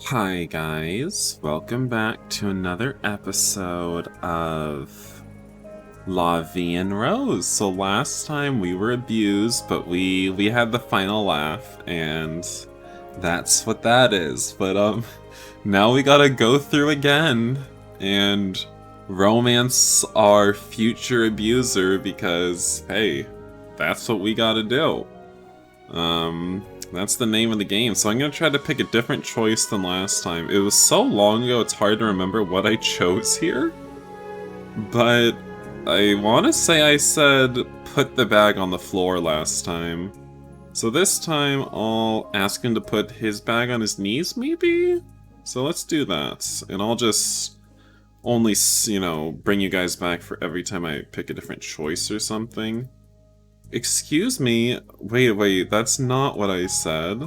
Hi guys, welcome back to another episode of La Vie en Rose. So last time we were abused, but we had the final laugh, and that's what that is. But now we gotta go through again and romance our future abuser because hey, that's what we gotta do. That's the name of the game, so I'm gonna try to pick a different choice than last time. It was so long ago, it's hard to remember what I chose here. But I want to say I said put the bag on the floor last time. So this time I'll ask him to put his bag on his knees, maybe? So let's do that. And I'll just only, bring you guys back for every time I pick a different choice or something. Excuse me. Wait, that's not what I said.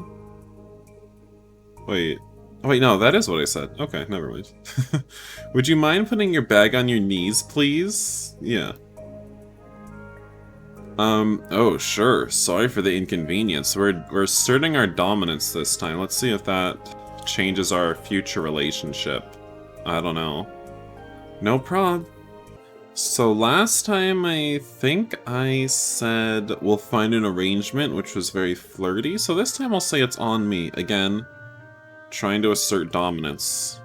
Wait, no, that is what I said. Okay, never mind. Would you mind putting your bag on your knees, please? Yeah. Oh, sure. Sorry for the inconvenience. We're asserting our dominance this time. Let's see if that changes our future relationship. I don't know. No prob. So last time I think I said we'll find an arrangement, which was very flirty. So this time I'll say it's on me. Again, trying to assert dominance.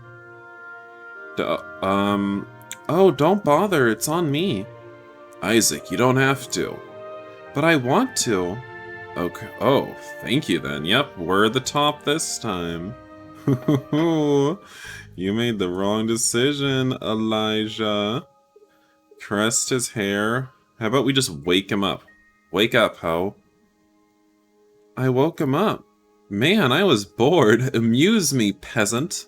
Oh, don't bother, it's on me. Isaac, you don't have to. But I want to. Okay, oh, thank you then. Yep, we're the top this time. You made the wrong decision, Elijah. Caressed his hair. How about we just wake him up? Wake up, ho. I woke him up. Man, I was bored. Amuse me, peasant.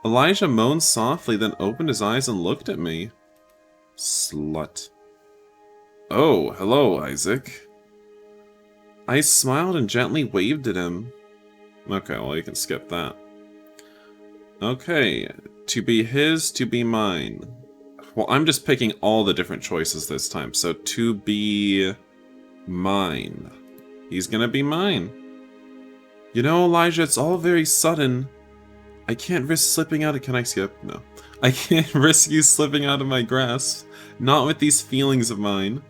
Elijah moaned softly, then opened his eyes and looked at me. Slut. Oh, hello, Isaac. I smiled and gently waved at him. Okay, well, you can skip that. Okay, to be his, to be mine. Well, I'm just picking all the different choices this time, so to be mine. He's gonna be mine. You know, Elijah, it's all very sudden. I can't risk slipping out of— Can I skip? No. I can't risk you slipping out of my grasp. Not with these feelings of mine.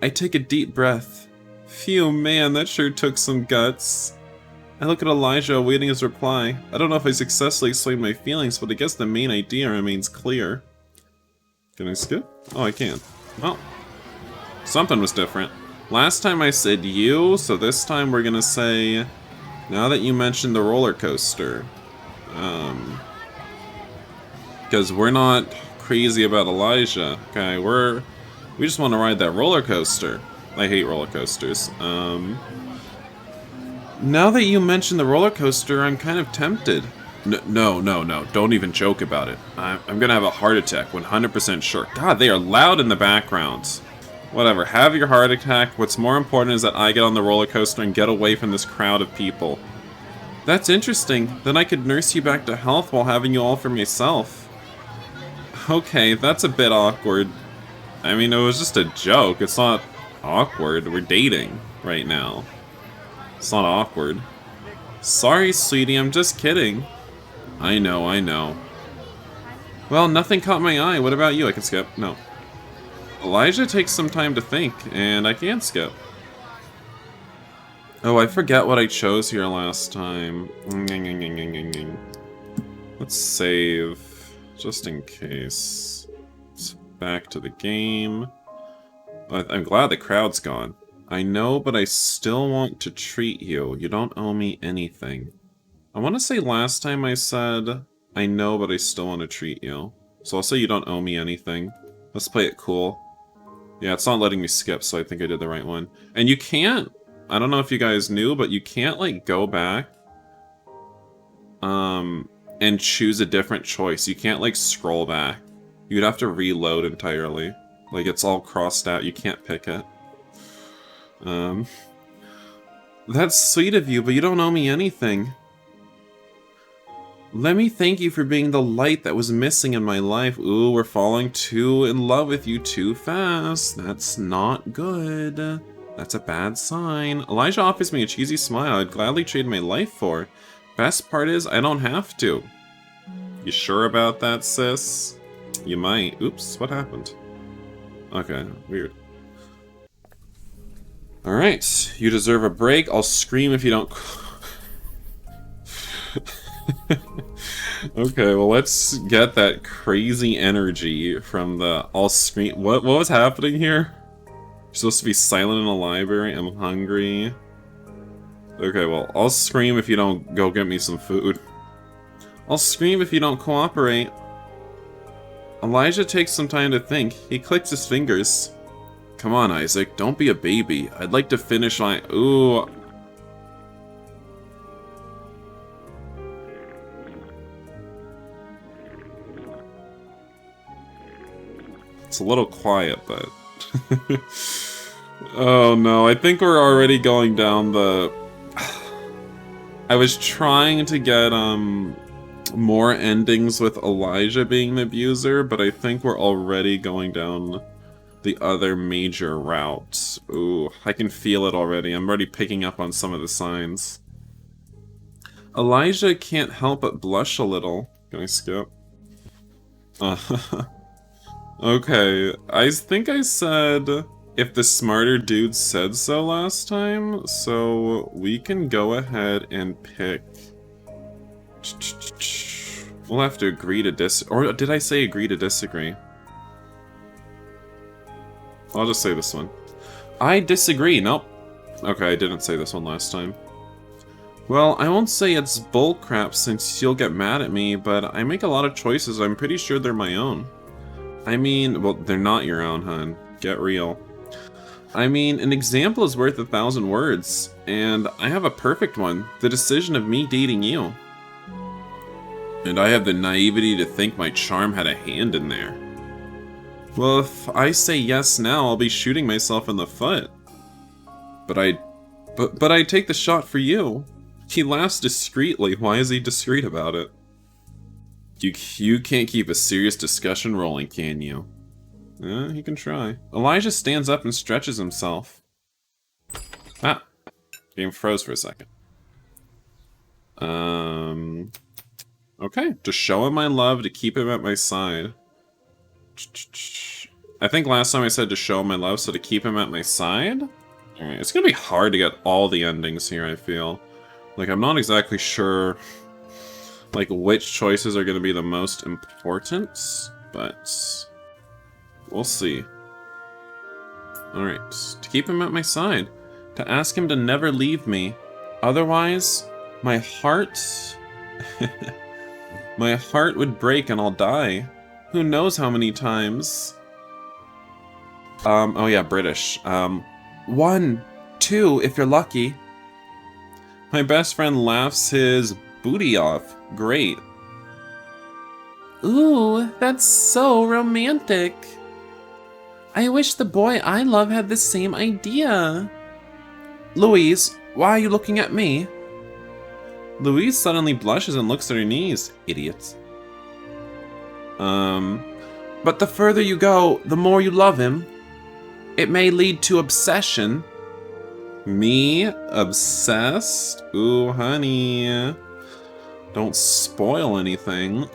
I take a deep breath. Phew, man, that sure took some guts. I look at Elijah awaiting his reply. I don't know if I successfully explained my feelings, but I guess the main idea remains clear. Can I skip? Oh, I can. Well, something was different. Last time I said you, so this time we're gonna say, now that you mentioned the roller coaster. Because we're not crazy about Elijah, okay? We just want to ride that roller coaster. I hate roller coasters. Now that you mentioned the roller coaster, I'm kind of tempted. No, don't even joke about it. I'm gonna have a heart attack, 100% sure. God, they are loud in the background. Whatever, have your heart attack. What's more important is that I get on the roller coaster and get away from this crowd of people. That's interesting. Then I could nurse you back to health while having you all for myself. Okay, that's a bit awkward. I mean, it was just a joke. It's not awkward. We're dating right now. It's not awkward. Sorry, sweetie, I'm just kidding. I know. Well, nothing caught my eye. What about you? I can skip. No. Elijah takes some time to think, and I can skip. Oh, I forget what I chose here last time. Let's save, just in case. Let's back to the game. I'm glad the crowd's gone. I know, but I still want to treat you. You don't owe me anything. I want to say last time I said, I know, but I still want to treat you. So I'll say you don't owe me anything. Let's play it cool. Yeah, it's not letting me skip, so I think I did the right one. And you can't, I don't know if you guys knew, but you can't, like, go back and choose a different choice. You can't, like, scroll back. You'd have to reload entirely. Like, it's all crossed out. You can't pick it. That's sweet of you, but you don't owe me anything. Let me thank you for being the light that was missing in my life. Ooh, we're falling too in love with you too fast. That's not good. That's a bad sign. Elijah offers me a cheesy smile I'd gladly trade my life for. Best part is, I don't have to. You sure about that, sis? You might. Oops, what happened? Okay, weird. Alright, you deserve a break. I'll scream if you don't... Okay, well, let's get that crazy energy from the... I'll scream... What was happening here? You're supposed to be silent in a library. I'm hungry. Okay, well, I'll scream if you don't go get me some food. I'll scream if you don't cooperate. Elijah takes some time to think. He clicks his fingers. Come on, Isaac, don't be a baby. I'd like to finish my... Ooh. It's a little quiet, but... Oh no, I think we're already going down the... I was trying to get, more endings with Elijah being the abuser, but I think we're already going down the other major route. Ooh, I can feel it already. I'm already picking up on some of the signs. Elijah can't help but blush a little. Can I skip? Okay, I think I said if the smarter dude said so last time, so we can go ahead and pick... We'll have to agree to or did I say agree to disagree? I'll just say this one. I disagree. Nope. Okay, I didn't say this one last time. Well, I won't say it's bullcrap since you'll get mad at me, but I make a lot of choices. I'm pretty sure they're my own. I mean, well, they're not your own, hun. Get real. I mean, an example is worth 1,000 words, and I have a perfect one. The decision of me dating you. And I have the naivety to think my charm had a hand in there. Well, if I say yes now, I'll be shooting myself in the foot. But I take the shot for you. He laughs discreetly. Why is he discreet about it? You can't keep a serious discussion rolling, can you? He can try. Elijah stands up and stretches himself. Ah. Game froze for a second. Okay. To show him my love, to keep him at my side. I think last time I said to show him my love, so to keep him at my side? Alright, it's gonna be hard to get all the endings here, I feel. Like, I'm not exactly sure, like, which choices are gonna be the most important, but we'll see. Alright, to keep him at my side. To ask him to never leave me. Otherwise, my heart... my heart would break and I'll die. Who knows how many times? Oh yeah, British. 1, 2, if you're lucky. My best friend laughs his booty off. Great. Ooh, that's so romantic. I wish the boy I love had the same idea. Louise, why are you looking at me? Louise suddenly blushes and looks at her knees. Idiots. But the further you go, the more you love him. It may lead to obsession. Me? Obsessed? Ooh, honey. Don't spoil anything.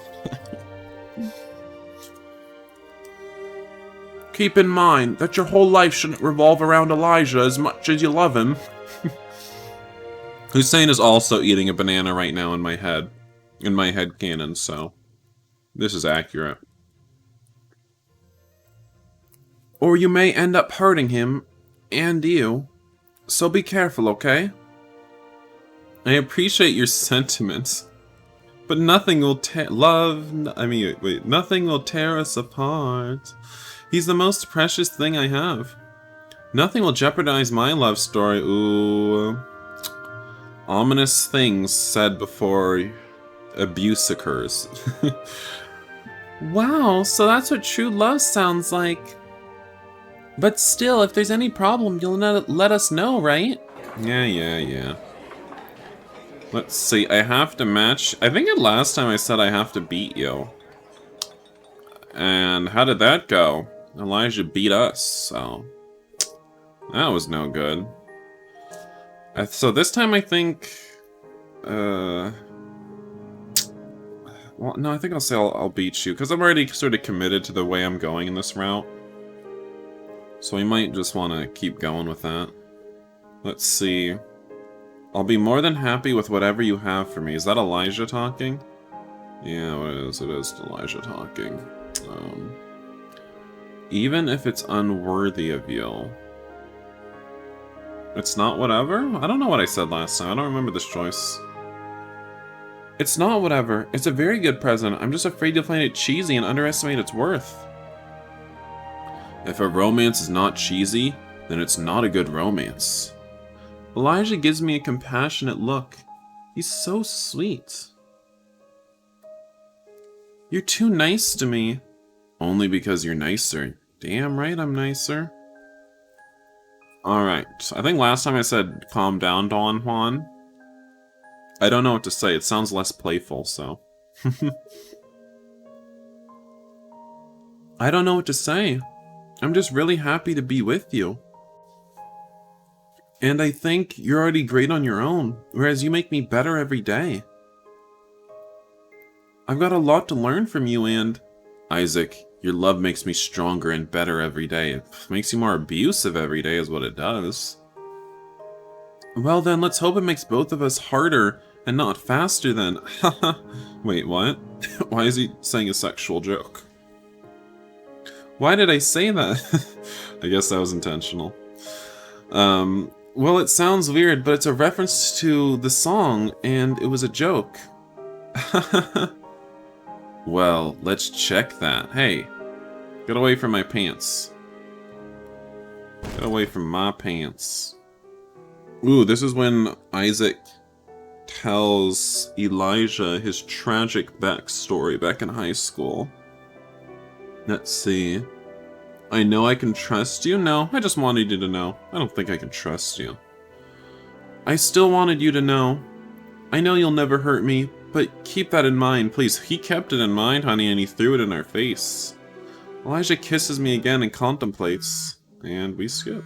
Keep in mind that your whole life shouldn't revolve around Elijah as much as you love him. Hussein is also eating a banana right now in my head canon, so this is accurate. Or you may end up hurting him, and you. So be careful, okay? I appreciate your sentiments, but nothing will nothing will tear us apart. He's the most precious thing I have. Nothing will jeopardize my love story. Ooh. Ominous things said before abuse occurs. Wow, so that's what true love sounds like. But still, if there's any problem, you'll let us know, right? Yeah. Let's see, I have to match... I think last time I said I have to beat you. And how did that go? Elijah beat us, so... that was no good. So this time I think... Well, no, I think I'll say I'll beat you, because I'm already sort of committed to the way I'm going in this route. So we might just want to keep going with that. Let's see. I'll be more than happy with whatever you have for me. Is that Elijah talking? Yeah, it is. It is Elijah talking. Even if it's unworthy of you. It's not whatever? I don't know what I said last time. I don't remember this choice. It's not whatever. It's a very good present. I'm just afraid you'll find it cheesy and underestimate its worth. If a romance is not cheesy, then it's not a good romance. Elijah gives me a compassionate look. He's so sweet. You're too nice to me. Only because you're nicer. Damn right I'm nicer. Alright, I think last time I said calm down, Don Juan. I don't know what to say, it sounds less playful, so. I don't know what to say. I'm just really happy to be with you. And I think you're already great on your own, whereas you make me better every day. I've got a lot to learn from you, and... Isaac, your love makes me stronger and better every day. It makes you more abusive every day is what it does. Well then, let's hope it makes both of us harder and not faster then. Haha. Wait, what? Why is he saying a sexual joke? Why did I say that? I guess that was intentional. Well, it sounds weird, but it's a reference to the song, and it was a joke. Well, let's check that. Hey, get away from my pants. Get away from my pants. Ooh, this is when Isaac tells Elijah his tragic backstory back in high school. Let's see. I know I can trust you? No, I just wanted you to know. I don't think I can trust you. I still wanted you to know. I know you'll never hurt me, but keep that in mind, please. He kept it in mind, honey, and he threw it in our face. Elijah kisses me again and contemplates. And we skip.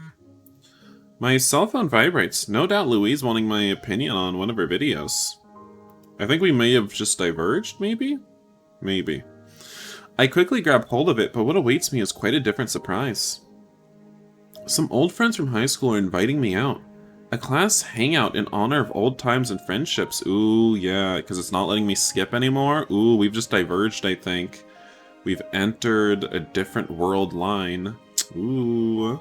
My cell phone vibrates. No doubt Louise wanting my opinion on one of her videos. I think we may have just diverged, maybe? Maybe. I quickly grab hold of it, but what awaits me is quite a different surprise. Some old friends from high school are inviting me out. A class hangout in honor of old times and friendships. Ooh, yeah, because it's not letting me skip anymore. Ooh, we've just diverged, I think. We've entered a different world line. Ooh.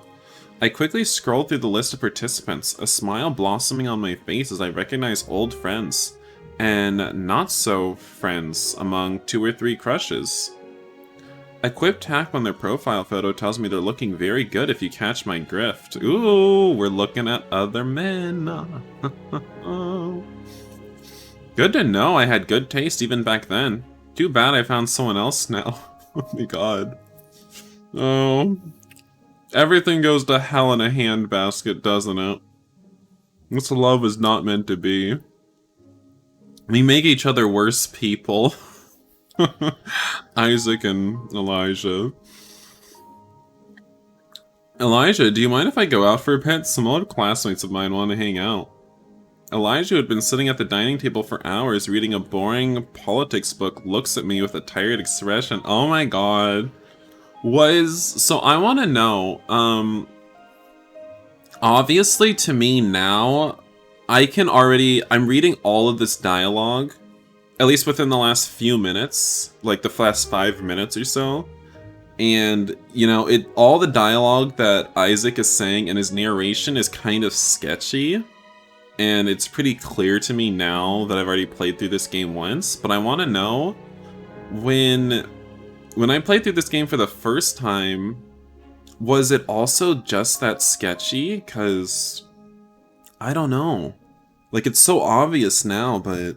I quickly scroll through the list of participants, a smile blossoming on my face as I recognize old friends, and not-so-friends among 2 or 3 crushes. A quick tap on their profile photo tells me they're looking very good if you catch my grift. Ooh, we're looking at other men. Good to know I had good taste even back then. Too bad I found someone else now. Oh my god. Oh. Everything goes to hell in a handbasket, doesn't it? This love is not meant to be. We make each other worse people. Isaac and Elijah. Elijah, do you mind if I go out for a bit? Some old classmates of mine want to hang out. Elijah, who had been sitting at the dining table for hours reading a boring politics book, looks at me with a tired expression. Oh my god. So I want to know, obviously to me now, I'm reading all of this dialogue, at least within the last few minutes, like the last 5 minutes or so. And, you know, all the dialogue that Isaac is saying in his narration is kind of sketchy. And it's pretty clear to me now that I've already played through this game once. But I want to know, when I played through this game for the first time, was it also just that sketchy? Because, I don't know. Like, it's so obvious now, but...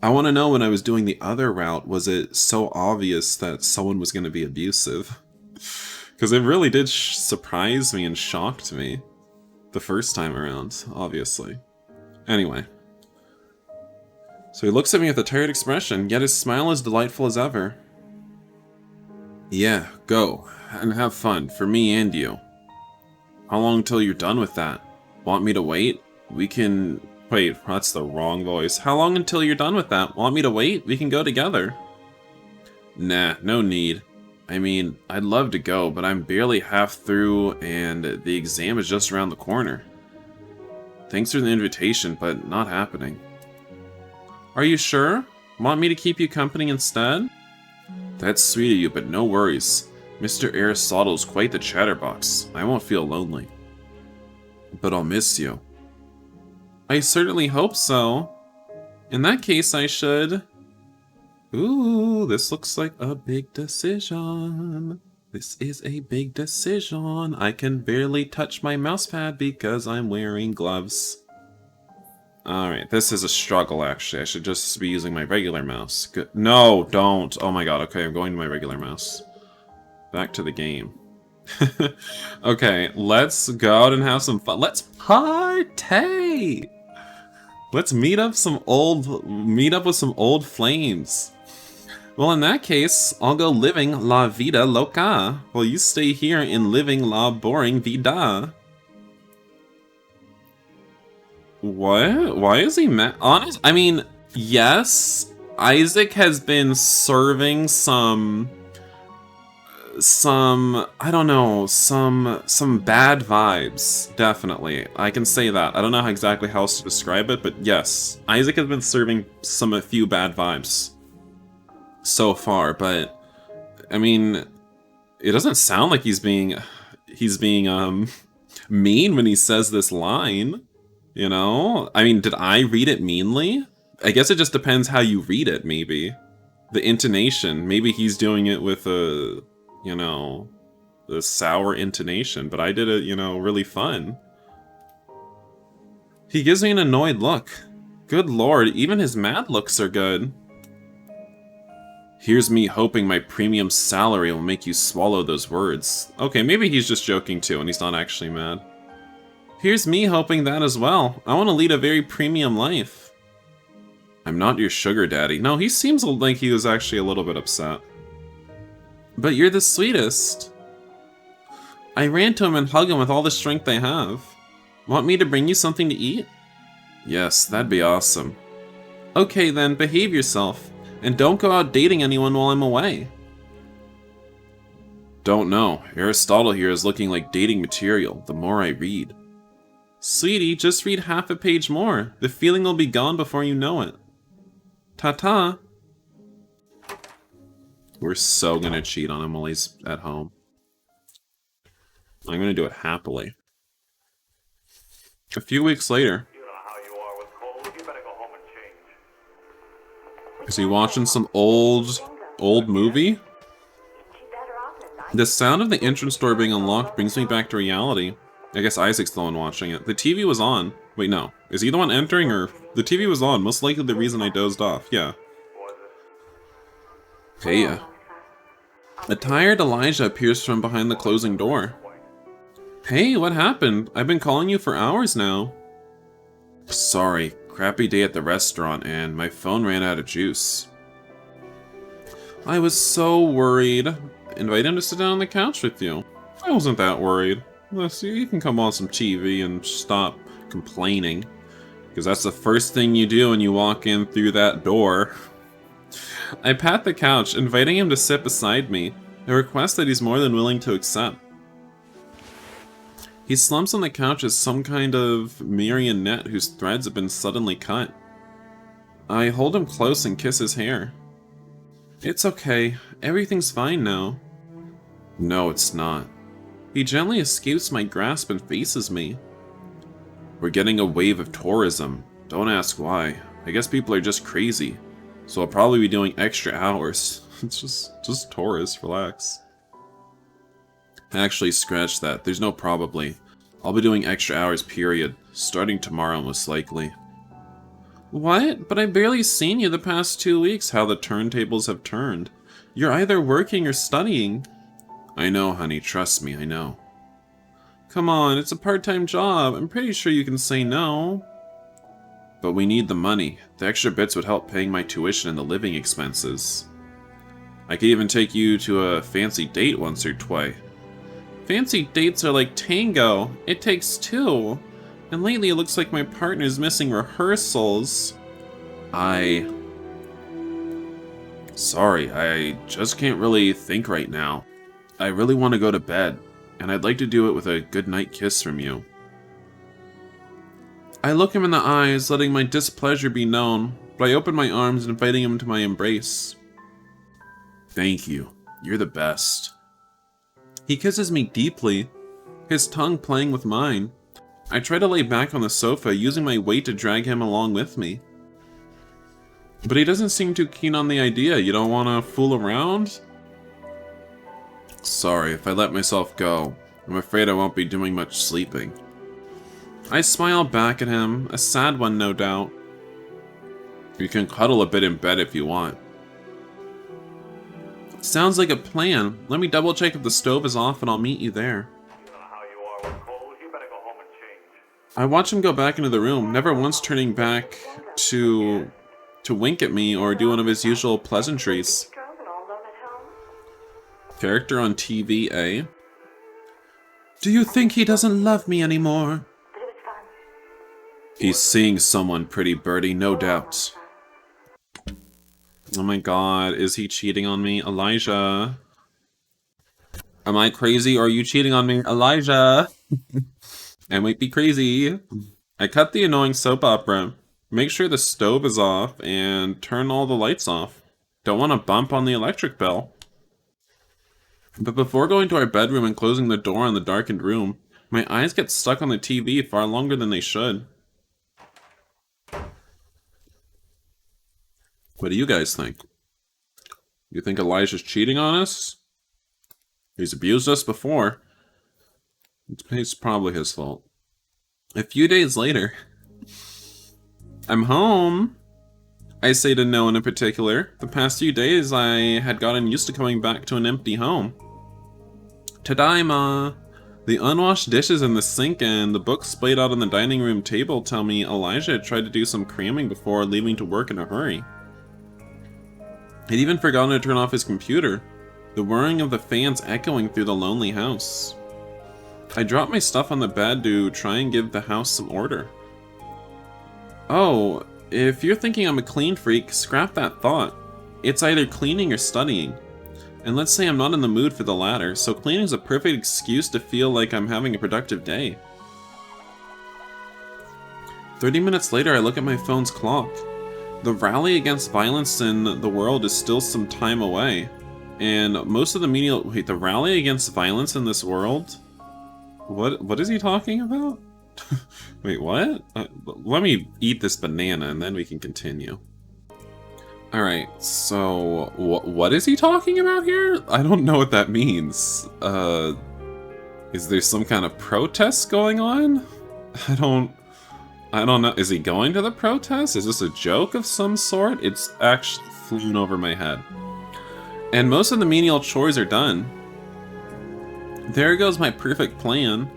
I want to know, when I was doing the other route, was it so obvious that someone was going to be abusive? Because it really did surprise me and shocked me the first time around, obviously. Anyway. So he looks at me with a tired expression, yet his smile is delightful as ever. Yeah, go, and have fun, for me and you. How long till you're done with that? Want me to wait? We can Wait, that's the wrong voice. How long until you're done with that? Want me to wait? We can go together. Nah, no need. I mean, I'd love to go, but I'm barely half through and the exam is just around the corner. Thanks for the invitation, but not happening. Are you sure? Want me to keep you company instead? That's sweet of you, but no worries. Mr. Aristotle's quite the chatterbox. I won't feel lonely. But I'll miss you. I certainly hope so. In that case, I should... Ooh, this looks like a big decision. This is a big decision. I can barely touch my mousepad because I'm wearing gloves. Alright, this is a struggle, actually. I should just be using my regular mouse. Good. No, don't. Oh my god, okay, I'm going to my regular mouse. Back to the game. Okay, let's go out and have some fun. Let's party! Let's meet up with some old flames. Well, in that case, I'll go living la vida loca, while you stay here in living la boring vida. What? Why is he mad? Honest? I mean, yes, Isaac has been serving some I don't know, some bad vibes, definitely. I can say that. I don't know exactly how else to describe it, but yes, Isaac has been serving a few bad vibes so far, but I mean, it doesn't sound like he's being mean when he says this line, you know? I mean, did I read it meanly? I guess it just depends how you read it, maybe. The intonation, maybe he's doing it with a, you know, the sour intonation, but I did it, you know, really fun. He gives me an annoyed look. Good lord, even his mad looks are good. Here's me hoping my premium salary will make you swallow those words. Okay, maybe he's just joking too, and he's not actually mad. Here's me hoping that as well. I want to lead a very premium life. I'm not your sugar daddy. No, he seems like he was actually a little bit upset. But you're the sweetest. I ran to him and hugged him with all the strength I have. Want me to bring you something to eat? Yes, that'd be awesome. Okay then, behave yourself. And don't go out dating anyone while I'm away. Don't know. Aristotle here is looking like dating material, the more I read. Sweetie, just read half a page more. The feeling will be gone before you know it. Ta-ta. We're so gonna cheat on him while he's at home. I'm gonna do it happily. A few weeks later. Is he watching some old movie? The sound of the entrance door being unlocked brings me back to reality. I guess Isaac's the one watching it. The TV was on. Wait, no. Is he the one entering, or... The TV was on. Most likely the reason I dozed off. Yeah. Hey, A tired Elijah appears from behind the closing door. Hey, what happened? I've been calling you for hours now. Sorry. Crappy day at the restaurant, and my phone ran out of juice. I was so worried. Invite him to sit down on the couch with you. I wasn't that worried. Let's see, you can come on some TV and stop complaining. Because that's the first thing you do when you walk in through that door. I pat the couch, inviting him to sit beside me, a request that he's more than willing to accept. He slumps on the couch as some kind of marionette whose threads have been suddenly cut. I hold him close and kiss his hair. It's okay. Everything's fine now. No, it's not. He gently escapes my grasp and faces me. We're getting a wave of tourism. Don't ask why. I guess people are just crazy. So I'll probably be doing extra hours. It's just tourists, relax. Actually, scratch that. There's no probably. I'll be doing extra hours, period. Starting tomorrow, most likely. What? But I've barely seen you the past 2 weeks. How the turntables have turned. You're either working or studying. I know, honey. Trust me, I know. Come on, it's a part-time job. I'm pretty sure you can say no. But we need the money. The extra bits would help paying my tuition and the living expenses. I could even take you to a fancy date once or twice. Fancy dates are like tango. It takes two. And lately it looks like my partner's missing rehearsals. Sorry, I just can't really think right now. I really want to go to bed, and I'd like to do it with a goodnight kiss from you. I look him in the eyes, letting my displeasure be known, but I open my arms, inviting him to my embrace. Thank you. You're the best. He kisses me deeply, his tongue playing with mine. I try to lay back on the sofa, using my weight to drag him along with me. But he doesn't seem too keen on the idea. You don't want to fool around? Sorry, if I let myself go, I'm afraid I won't be doing much sleeping. I smile back at him, a sad one no doubt. You can cuddle a bit in bed if you want. Sounds like a plan. Let me double check if the stove is off and I'll meet you there. I watch him go back into the room, never once turning back to wink at me or do one of his usual pleasantries. Character on TV, eh? Do you think he doesn't love me anymore? He's seeing someone, pretty birdie, no doubt. Oh my god, is he cheating on me? Elijah. Am I crazy or are you cheating on me? Elijah! I might be crazy. I cut the annoying soap opera. Make sure the stove is off and turn all the lights off. Don't want to bump on the electric bill. But before going to our bedroom and closing the door on the darkened room, my eyes get stuck on the TV far longer than they should. What do you guys think? You think Elijah's cheating on us? He's abused us before. It's probably his fault. A few days later, I'm home. I say to no one in particular. The past few days I had gotten used to coming back to an empty home. Tadaima! The unwashed dishes in the sink and the books splayed out on the dining room table tell me Elijah had tried to do some cramming before leaving to work in a hurry. He'd even forgotten to turn off his computer, the whirring of the fans echoing through the lonely house. I dropped my stuff on the bed to try and give the house some order. Oh, if you're thinking I'm a clean freak, scrap that thought. It's either cleaning or studying. And let's say I'm not in the mood for the latter, so cleaning is a perfect excuse to feel like I'm having a productive day. 30 minutes later, I look at my phone's clock. The rally against violence in the world is still some time away. And most of the media... Wait, the rally against violence in this world? What is he talking about? Wait, what? Let me eat this banana and then we can continue. Alright, so... What is he talking about here? I don't know what that means. Is there some kind of protest going on? I don't know. Is he going to the protest? Is this a joke of some sort? It's actually flown over my head. And most of the menial chores are done. There goes my perfect plan.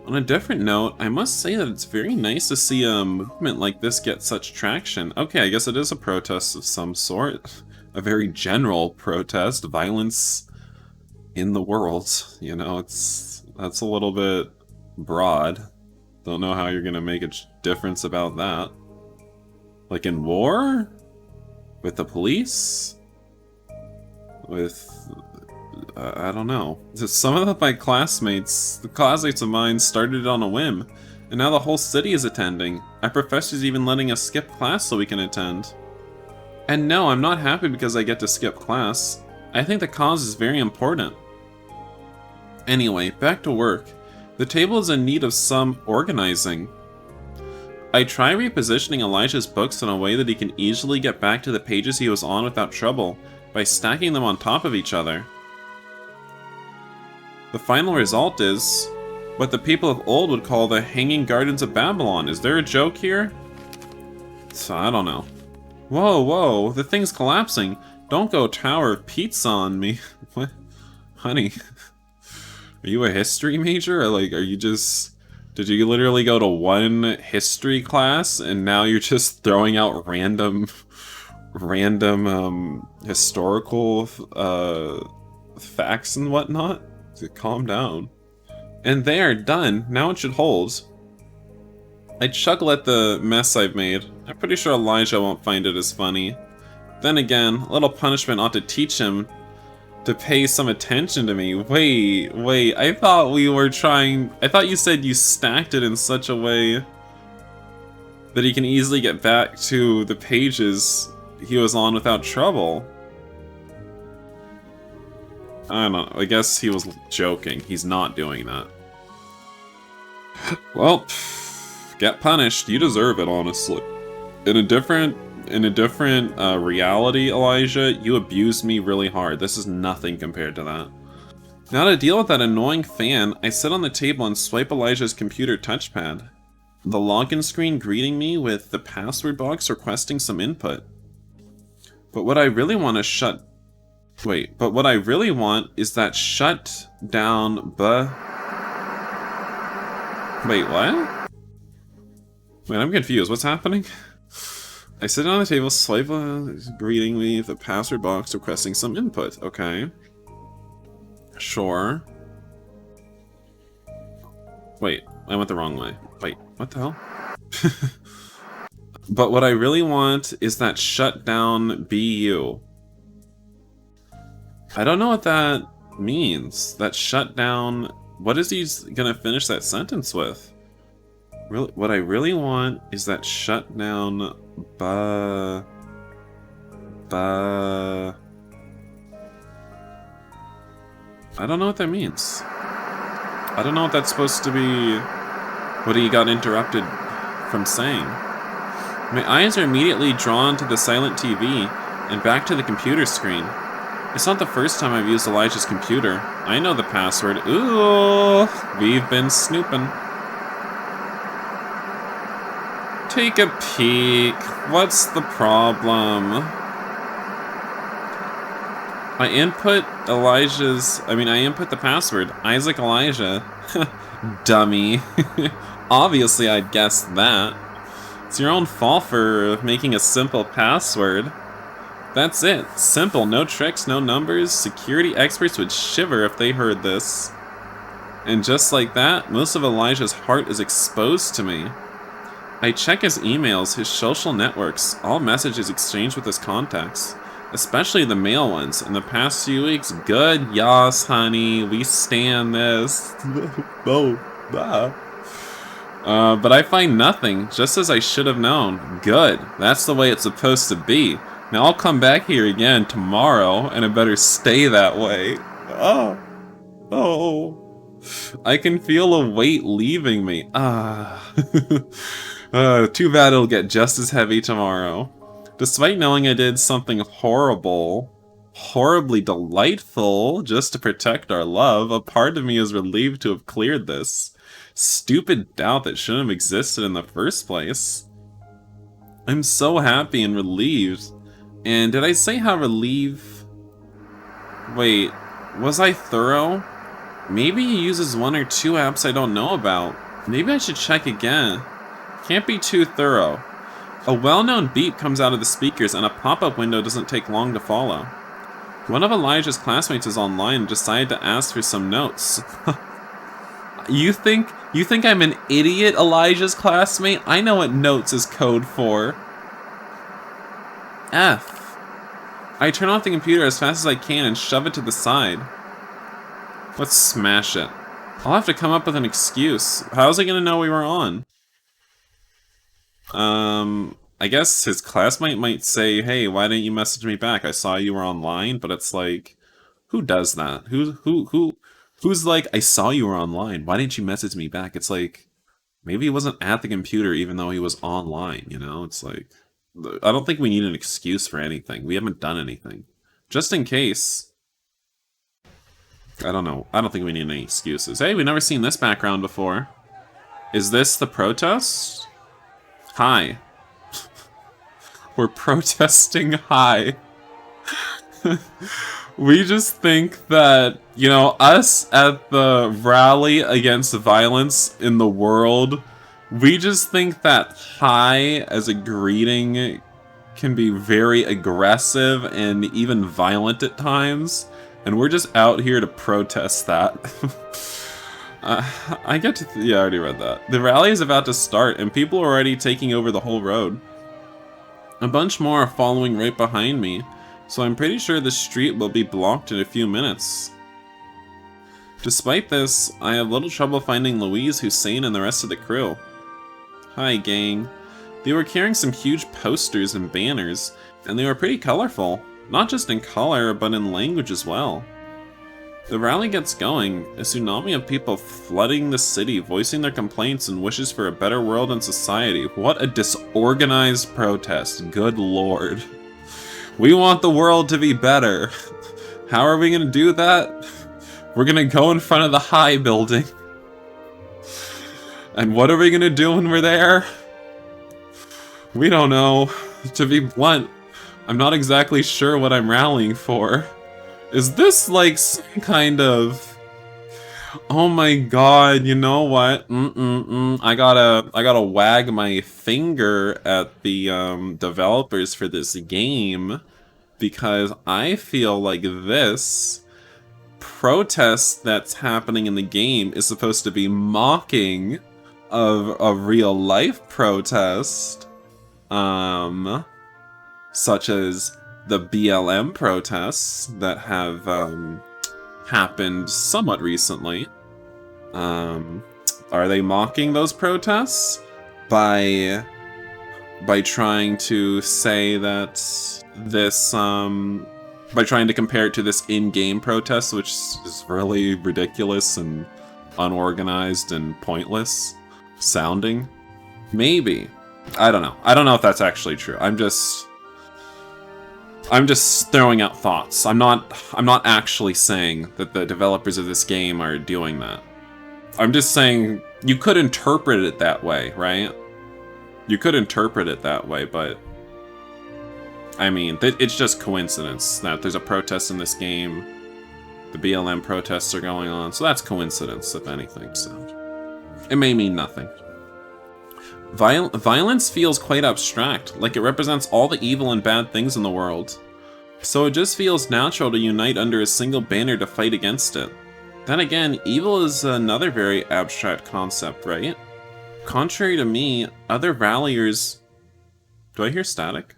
On a different note, I must say that it's very nice to see a movement like this get such traction. Okay, I guess it is a protest of some sort. A very general protest. Violence in the world. You know, that's a little bit broad. Don't know how you're gonna make a difference about that. Like in war? With the police? With... I don't know. Some of my classmates, the classmates of mine, started it on a whim, and now the whole city is attending. Our professor's even letting us skip class so we can attend. And no, I'm not happy because I get to skip class. I think the cause is very important. Anyway, back to work. The table is in need of some organizing. I try repositioning Elijah's books in a way that he can easily get back to the pages he was on without trouble, by stacking them on top of each other. The final result is what the people of old would call the Hanging Gardens of Babylon. Is there a joke here? So, I don't know. Whoa, whoa, the thing's collapsing. Don't go Tower of Pizza on me. What? Honey, are you a history major? Or like, are you just... Did you literally go to one history class and now you're just throwing out random historical facts and whatnot? So calm down. And there, done. Now it should hold. I chuckle at the mess I've made. I'm pretty sure Elijah won't find it as funny. Then again, a little punishment ought to teach him to pay some attention to me. Wait, I thought we were trying... I thought you said you stacked it in such a way that he can easily get back to the pages he was on without trouble. I don't know, I guess he was joking. He's not doing that. Well, get punished. You deserve it, honestly. In a different reality, Elijah, you abused me really hard. This is nothing compared to that. Now to deal with that annoying fan, I sit on the table and swipe Elijah's computer touchpad. The login screen greeting me with the password box requesting some input. But what I really want is Wait, but what I really want is that shut down Wait, what? Wait, I'm confused. What's happening? I sit on the table, swipe greeting me with a password box requesting some input. Okay. Sure. Wait, I went the wrong way. Wait, what the hell? But what I really want is that shut down BU. I don't know what that means. That shut down... What is he gonna finish that sentence with? Really, what I really want is that shut down I don't know what that means. I don't know what that's supposed to be. What he got interrupted from saying. My eyes are immediately drawn to the silent TV and back to the computer screen. It's not the first time I've used Elijah's computer. I know the password. Ooh, we've been snooping. Take a peek. What's the problem? I input the password. Isaac Elijah. Dummy. Obviously I'd guessed that. It's your own fault for making a simple password. That's it. Simple. No tricks, no numbers. Security experts would shiver if they heard this. And just like that, most of Elijah's heart is exposed to me. I check his emails, his social networks, all messages exchanged with his contacts. Especially the male ones. In the past few weeks, good yas, honey. We stan this. But I find nothing, just as I should have known. Good. That's the way it's supposed to be. Now I'll come back here again tomorrow, and it better stay that way. Oh. I can feel a weight leaving me. Too bad it'll get just as heavy tomorrow. Despite knowing I did something horribly delightful, just to protect our love, a part of me is relieved to have cleared this stupid doubt that shouldn't have existed in the first place. I'm so happy and relieved. And did I say how relieved? Wait, was I thorough? Maybe he uses one or two apps I don't know about. Maybe I should check again. Can't be too thorough. A well-known beep comes out of the speakers and a pop-up window doesn't take long to follow. One of Elijah's classmates is online and decided to ask for some notes. You think I'm an idiot, Elijah's classmate? I know what notes is code for. F. I turn off the computer as fast as I can and shove it to the side. Let's smash it. I'll have to come up with an excuse. How's he gonna know we were on? I guess his classmate might say, hey, why didn't you message me back? I saw you were online, but it's like, who does that? Who's like, I saw you were online, why didn't you message me back? It's like, maybe he wasn't at the computer even though he was online, you know? It's like, I don't think we need an excuse for anything. We haven't done anything. Just in case. I don't know. I don't think we need any excuses. Hey, we've never seen this background before. Is this the protest? Hi. We're protesting hi. We just think that, you know, us at the rally against violence in the world, we just think that hi as a greeting can be very aggressive and even violent at times. And we're just out here to protest that. I get to... yeah, I already read that. The rally is about to start, and people are already taking over the whole road. A bunch more are following right behind me, so I'm pretty sure the street will be blocked in a few minutes. Despite this, I have little trouble finding Louise, Hussein, and the rest of the crew. Hi, gang. They were carrying some huge posters and banners, and they were pretty colorful. Not just in color, but in language as well. The rally gets going, a tsunami of people flooding the city, voicing their complaints and wishes for a better world and society. What a disorganized protest, good lord. We want the world to be better. How are we gonna do that? We're gonna go in front of the high building. And what are we gonna do when we're there? We don't know. To be blunt, I'm not exactly sure what I'm rallying for. Is this like some kind of... oh my god, you know what? I gotta wag my finger at the developers for this game, because I feel like this protest that's happening in the game is supposed to be mocking of a real life protest, such as the BLM protests that have happened somewhat recently. Are they mocking those protests by trying to say that this by trying to compare it to this in-game protest, which is really ridiculous and unorganized and pointless sounding? Maybe. I don't know. I don't know if that's actually true. I'm just throwing out thoughts. I'm not actually saying that the developers of this game are doing that. I'm just saying you could interpret it that way, right? You could interpret it that way, but I mean, it's just coincidence that there's a protest in this game. The BLM protests are going on, so that's coincidence, if anything, so it may mean nothing. Violence feels quite abstract, like it represents all the evil and bad things in the world. So it just feels natural to unite under a single banner to fight against it. Then again, evil is another very abstract concept, right? Contrary to me, other ralliers... Do I hear static?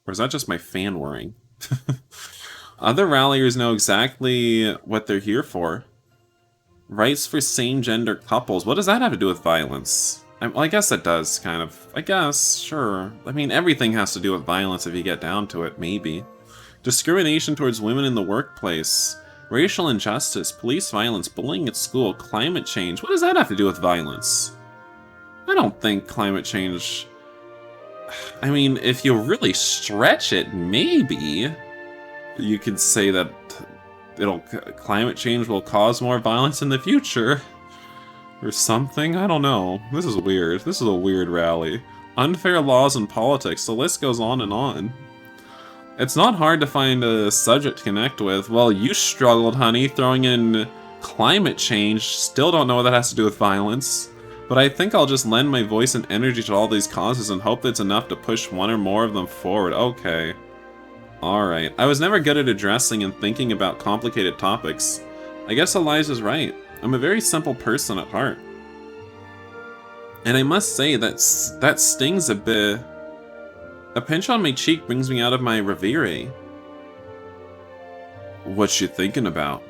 Or is that just my fan whirring? Other ralliers know exactly what they're here for. Rights for same-gender couples. What does that have to do with violence? Well, I guess it does, kind of. I guess, sure. I mean, everything has to do with violence if you get down to it, maybe. Discrimination towards women in the workplace. Racial injustice, police violence, bullying at school, climate change. What does that have to do with violence? I don't think climate change... I mean, if you really stretch it, maybe you could say that climate change will cause more violence in the future. Or something? I don't know. This is weird. This is a weird rally. Unfair laws in politics. The list goes on and on. It's not hard to find a subject to connect with. Well, you struggled, honey, throwing in climate change. Still don't know what that has to do with violence. But I think I'll just lend my voice and energy to all these causes and hope that's enough to push one or more of them forward. Okay. Alright. I was never good at addressing and thinking about complicated topics. I guess Elijah's right. I'm a very simple person at heart. And I must say that stings a bit. A pinch on my cheek brings me out of my reverie. What you thinking about?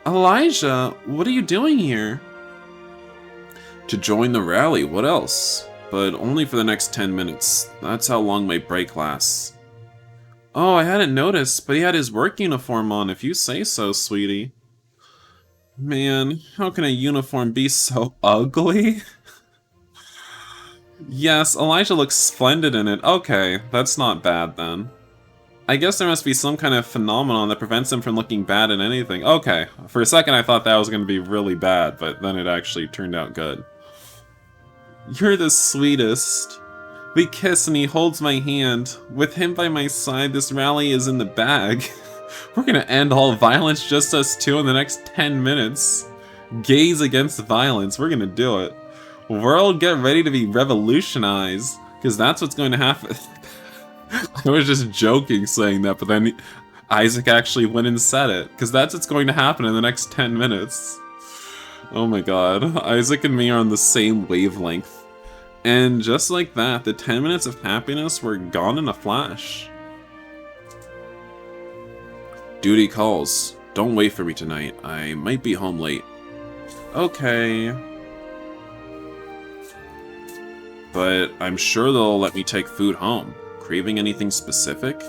Elijah, what are you doing here? To join the rally, what else? But only for the next 10 minutes. That's how long my break lasts. Oh, I hadn't noticed, but he had his work uniform on, if you say so, sweetie. Man, how can a uniform be so ugly? Yes, Elijah looks splendid in it. Okay, that's not bad then. I guess there must be some kind of phenomenon that prevents him from looking bad in anything. Okay, for a second I thought that was going to be really bad, but then it actually turned out good. You're the sweetest. We kiss and he holds my hand. With him by my side, this rally is in the bag. We're gonna end all violence, just us two, in the next 10 minutes. Gays against violence, we're gonna do it. World, get ready to be revolutionized, because that's what's going to happen. I was just joking saying that, but then Isaac actually went and said it, because that's what's going to happen in the next 10 minutes. Oh my god, Isaac and me are on the same wavelength. And just like that, the 10 minutes of happiness were gone in a flash. Duty calls. Don't wait for me tonight. I might be home late. Okay. But I'm sure they'll let me take food home. Craving anything specific?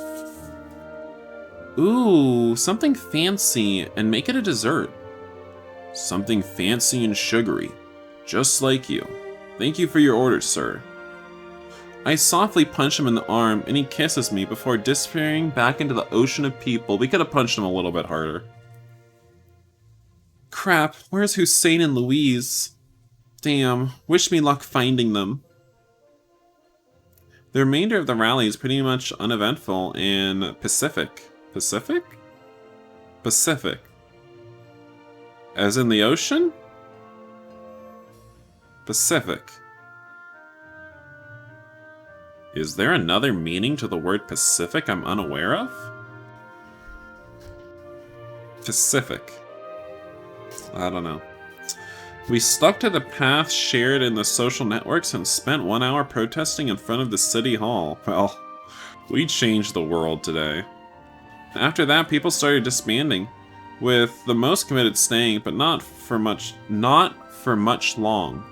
Ooh, something fancy, and make it a dessert. Something fancy and sugary. Just like you. Thank you for your order, sir. I softly punch him in the arm, and he kisses me before disappearing back into the ocean of people. We could have punched him a little bit harder. Crap, where's Hussein and Louise? Damn, wish me luck finding them. The remainder of the rally is pretty much uneventful and Pacific. Pacific? Pacific. As in the ocean? Pacific. Is there another meaning to the word Pacific I'm unaware of? Pacific. I don't know. We stuck to the path shared in the social networks and spent 1 hour protesting in front of the city hall. Well, we changed the world today. After that, people started disbanding, with the most committed staying, but not for much long.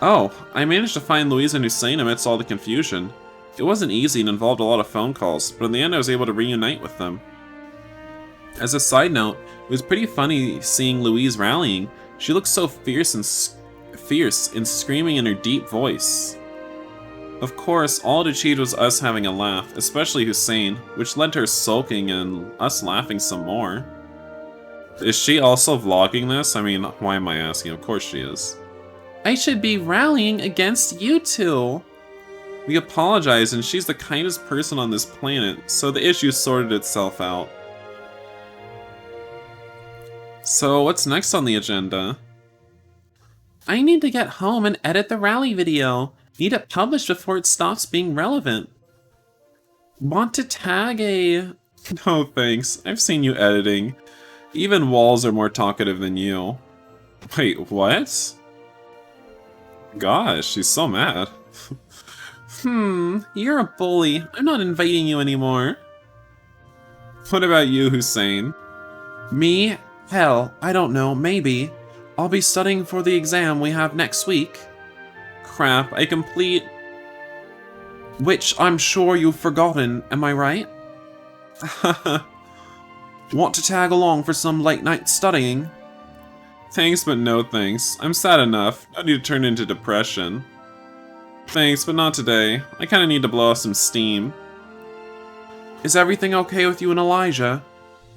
Oh, I managed to find Louise and Hussein amidst all the confusion. It wasn't easy and involved a lot of phone calls, but in the end I was able to reunite with them. As a side note, it was pretty funny seeing Louise rallying. She looked so fierce and screaming in her deep voice. Of course, all it achieved was us having a laugh, especially Hussein, which led to her sulking and us laughing some more. Is she also vlogging this? I mean, why am I asking? Of course she is. I should be rallying against you two. We apologize, and she's the kindest person on this planet, so the issue sorted itself out. So, what's next on the agenda? I need to get home and edit the rally video. Need it published before it stops being relevant. Want to tag a... No thanks, I've seen you editing. Even walls are more talkative than you. Wait, what? Gosh, she's so mad. You're a bully. I'm not inviting you anymore. What about you, Hussein? Me? Hell, I don't know, maybe. I'll be studying for the exam we have next week. Crap, I complete... Which I'm sure you've forgotten, am I right? Want to tag along for some late night studying? Thanks, but no thanks. I'm sad enough. No need to turn into depression. Thanks, but not today. I kinda need to blow off some steam. Is everything okay with you and Elijah?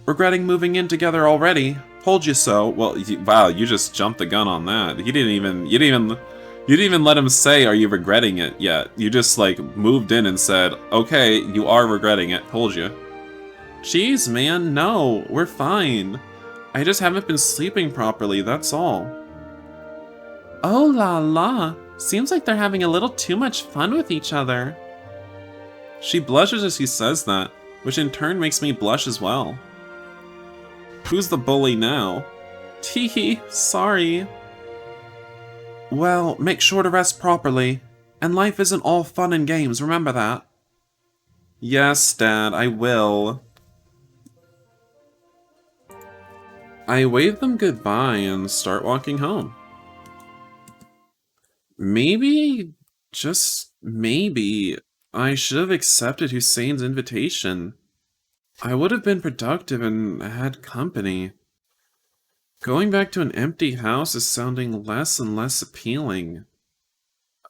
Regretting moving in together already? Told you so. Well, wow, you just jumped the gun on that. You didn't even let him say, are you regretting it yet? You just, like, moved in and said, okay, you are regretting it. Told you. Jeez, man, no. We're fine. I just haven't been sleeping properly, that's all. Oh la la. Seems like they're having a little too much fun with each other. She blushes as she says that, which in turn makes me blush as well. Who's the bully now? Teehee, sorry. Well, make sure to rest properly. And life isn't all fun and games, remember that. Yes, Dad, I will. I wave them goodbye and start walking home. Maybe, just maybe, I should have accepted Hussein's invitation. I would have been productive and had company. Going back to an empty house is sounding less and less appealing.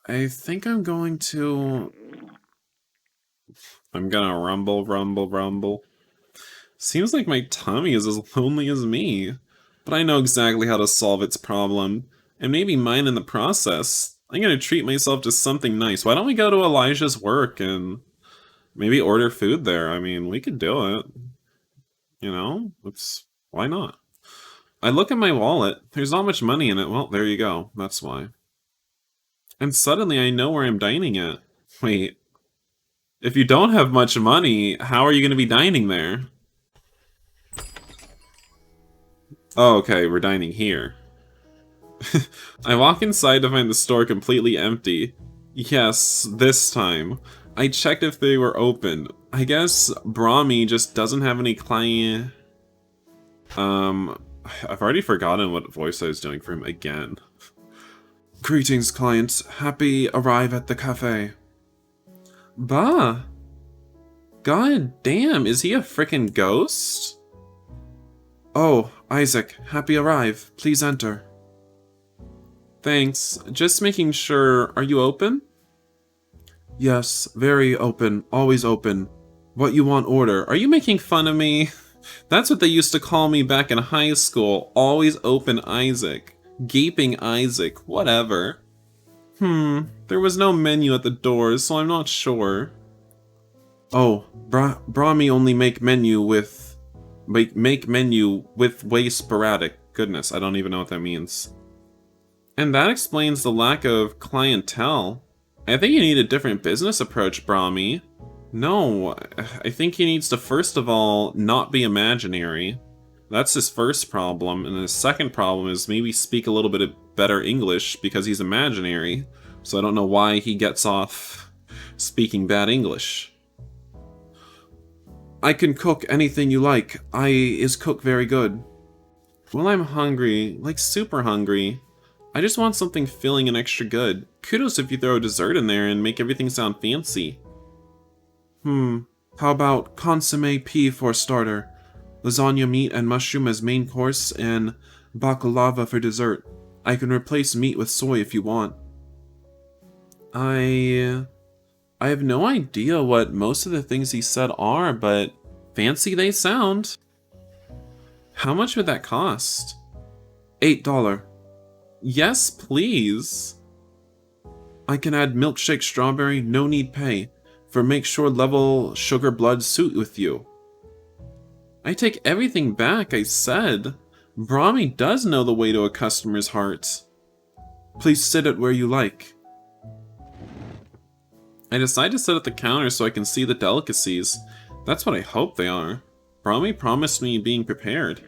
I think I'm gonna rumble. Seems like my tummy is as lonely as me, but I know exactly how to solve its problem, and maybe mine in the process. I'm gonna treat myself to something nice. Why don't we go to Elijah's work and maybe order food there? I mean, we could do it. You know? Why not? I look at my wallet. There's not much money in it. Well, there you go. That's why. And suddenly I know where I'm dining at. Wait. If you don't have much money, how are you going to be dining there? Oh, okay, we're dining here. I walk inside to find the store completely empty. Yes, this time. I checked if they were open. I guess Brahmi just doesn't have any client... I've already forgotten what voice I was doing for him again. Greetings, clients. Happy arrive at the cafe. Bah! God damn, is he a frickin' ghost? Oh, Isaac, happy arrive. Please enter. Thanks. Just making sure, are you open? Yes, very open. Always open. What you want order? Are you making fun of me? That's what they used to call me back in high school. Always open Isaac. Gaping Isaac. Whatever. There was no menu at the doors, so I'm not sure. Oh, Brahmi only make menu with way sporadic. Goodness, I don't even know what that means. And that explains the lack of clientele. I think you need a different business approach, Brahmi. No, I think he needs to first of all not be imaginary. That's his first problem, and his second problem is maybe speak a little bit better English because he's imaginary. So I don't know why he gets off speaking bad English. I can cook anything you like. I is cook very good. Well, I'm hungry, like super hungry. I just want something filling and extra good. Kudos if you throw a dessert in there and make everything sound fancy. How about consomme pea for starter, lasagna meat and mushroom as main course, and baklava for dessert. I can replace meat with soy if you want. I have no idea what most of the things he said are, but fancy they sound. How much would that cost? $8. Yes, please. I can add milkshake strawberry, no need pay, for make sure level sugar blood suit with you. I take everything back I said. Brahmi does know the way to a customer's heart. Please sit at where you like. I decide to sit at the counter so I can see the delicacies. That's what I hope they are. Brahmi promised me being prepared.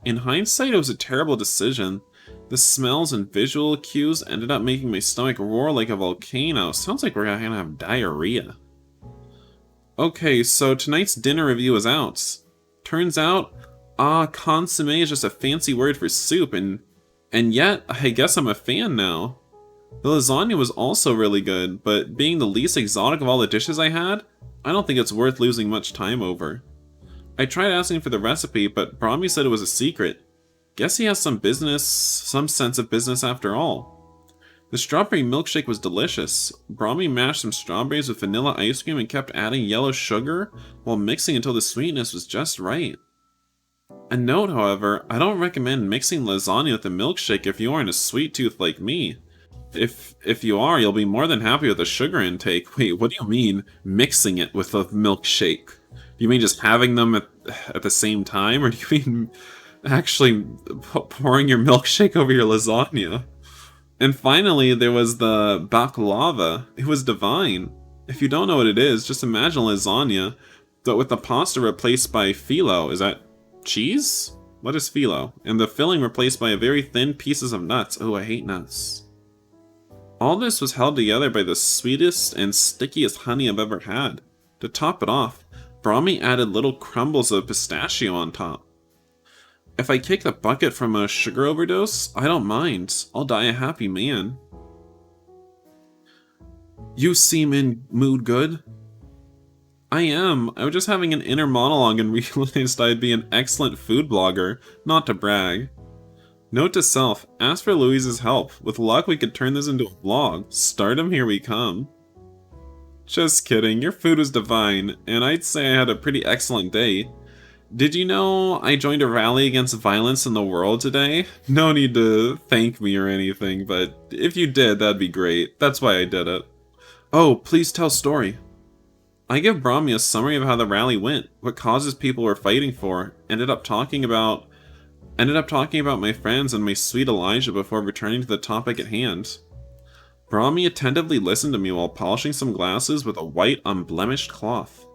In hindsight, it was a terrible decision. The smells and visual cues ended up making my stomach roar like a volcano. Sounds like we're gonna have diarrhea. Okay, so tonight's dinner review is out. Turns out, consomme is just a fancy word for soup, and yet, I guess I'm a fan now. The lasagna was also really good, but being the least exotic of all the dishes I had, I don't think it's worth losing much time over. I tried asking for the recipe, but Brahmi said it was a secret. Guess he has some sense of business after all. The strawberry milkshake was delicious. Brahmi mashed some strawberries with vanilla ice cream and kept adding yellow sugar while mixing until the sweetness was just right. A note, however, I don't recommend mixing lasagna with a milkshake if you aren't a sweet tooth like me. If you are, you'll be more than happy with the sugar intake. Wait, what do you mean, mixing it with a milkshake? Do you mean just having them at the same time, or do you mean actually pouring your milkshake over your lasagna? And finally, there was the baklava. It was divine. If you don't know what it is, just imagine lasagna, but with the pasta replaced by phyllo. Is that cheese? What is phyllo? And the filling replaced by a very thin pieces of nuts. Oh, I hate nuts. All this was held together by the sweetest and stickiest honey I've ever had. To top it off, Brahmi added little crumbles of pistachio on top. If I kick the bucket from a sugar overdose, I don't mind. I'll die a happy man. You seem in mood good? I am. I was just having an inner monologue and realized I'd be an excellent food blogger, not to brag. Note to self, ask for Louise's help. With luck, we could turn this into a vlog. Stardom, here we come. Just kidding, your food was divine, and I'd say I had a pretty excellent day. Did you know I joined a rally against violence in the world today? No need to thank me or anything, but if you did, that'd be great. That's why I did it. Oh, please tell story. I give Brahmi a summary of how the rally went, what causes people were fighting for, ended up talking about my friends and my sweet Elijah before returning to the topic at hand. Brahmi attentively listened to me while polishing some glasses with a white, unblemished cloth.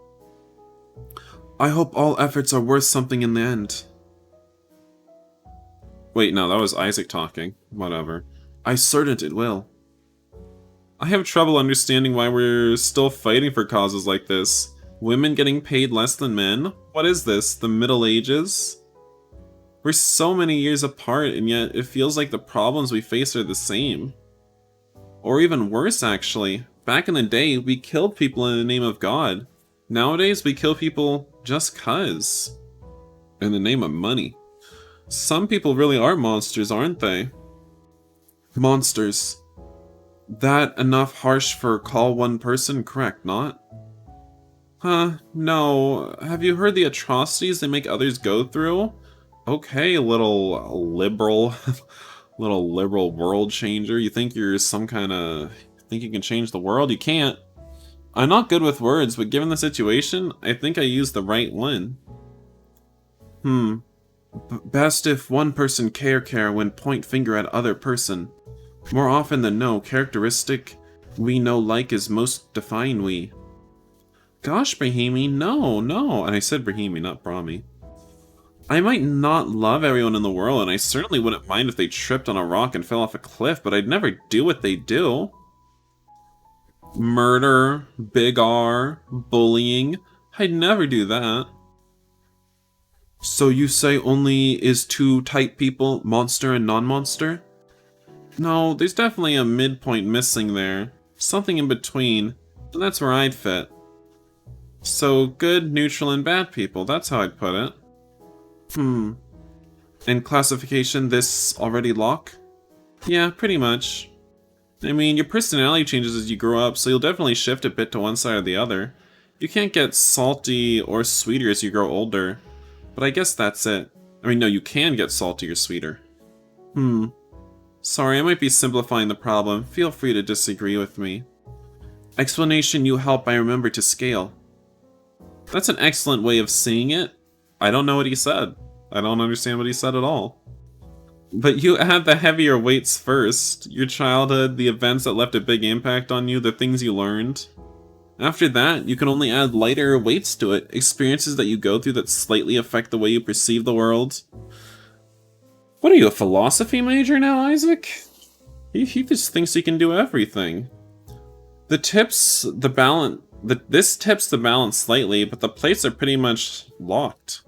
I hope all efforts are worth something in the end. Wait, no, that was Isaac talking. Whatever. I certain it will. I have trouble understanding why we're still fighting for causes like this. Women getting paid less than men? What is this, the Middle Ages? We're so many years apart, and yet it feels like the problems we face are the same. Or even worse, actually. Back in the day, we killed people in the name of God. Nowadays, we kill people just 'cause. In the name of money. Some people really are monsters, aren't they? Monsters. That enough harsh for call one person, correct, not? Huh, no. Have you heard the atrocities they make others go through? Okay, little liberal, little liberal world changer. You think you're some kind of... think you can change the world? You can't. I'm not good with words, but given the situation, I think I used the right one. Best if one person care when point finger at other person. More often than no, characteristic we know like is most define we. Gosh, Brahimi, no. And I said Brahimi, not Brahmi. I might not love everyone in the world, and I certainly wouldn't mind if they tripped on a rock and fell off a cliff, but I'd never do what they do. Murder, big R, bullying. I'd never do that. So you say only is two type people, monster and non-monster? No, there's definitely a midpoint missing there. Something in between, and that's where I'd fit. So good, neutral, and bad people, that's how I'd put it. And classification, this already lock? Yeah, pretty much. I mean, your personality changes as you grow up, so you'll definitely shift a bit to one side or the other. You can't get salty or sweeter as you grow older. But I guess that's it. I mean, no, you can get salty or sweeter. Sorry, I might be simplifying the problem. Feel free to disagree with me. Explanation, you help I remember to scale. That's an excellent way of seeing it. I don't know what he said. I don't understand what he said at all. But you add the heavier weights first. Your childhood, the events that left a big impact on you, the things you learned. After that, you can only add lighter weights to it, experiences that you go through that slightly affect the way you perceive the world. What are you, a philosophy major now, Isaac? He just thinks he can do everything. This tips the balance slightly, but the plates are pretty much locked.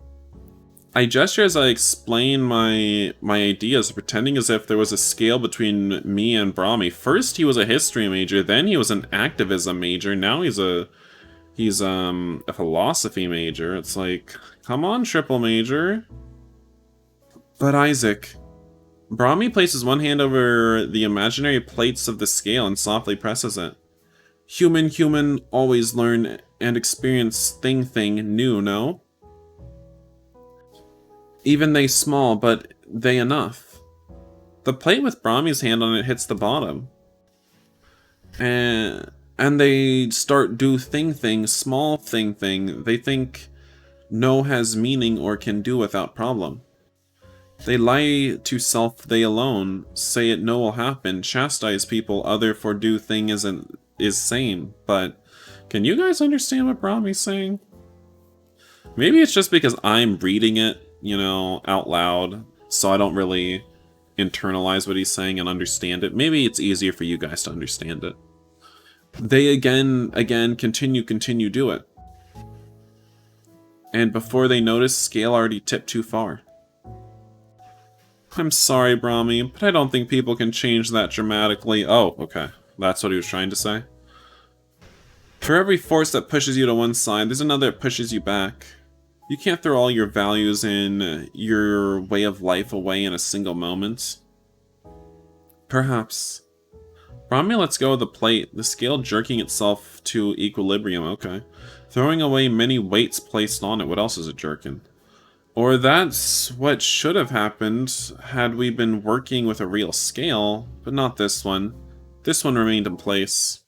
I gesture as I explain my ideas, pretending as if there was a scale between me and Brahmi. First he was a history major, then he was an activism major, now he's a philosophy major. It's like, come on, triple major. But Isaac, Brahmi places one hand over the imaginary plates of the scale and softly presses it. Human, always learn and experience thing new, no? Even they small, but they enough. The plate with Brahmi's hand on it hits the bottom. And they start do thing, small thing. They think no has meaning or can do without problem. They lie to self they alone, say it no will happen, chastise people other for do thing is same. But can you guys understand what Brahmi's saying? Maybe it's just because I'm reading it, you know, out loud, so I don't really internalize what he's saying and understand it. Maybe it's easier for you guys to understand it. They again, continue do it. And before they notice, scale already tipped too far. I'm sorry, Brahmi, but I don't think people can change that dramatically. Oh, okay. That's what he was trying to say. For every force that pushes you to one side, there's another that pushes you back. You can't throw all your values and your way of life away in a single moment. Perhaps. Brahmi lets go of the plate, the scale jerking itself to equilibrium, okay. Throwing away many weights placed on it, what else is it jerking? Or that's what should have happened had we been working with a real scale, but not this one. This one remained in place.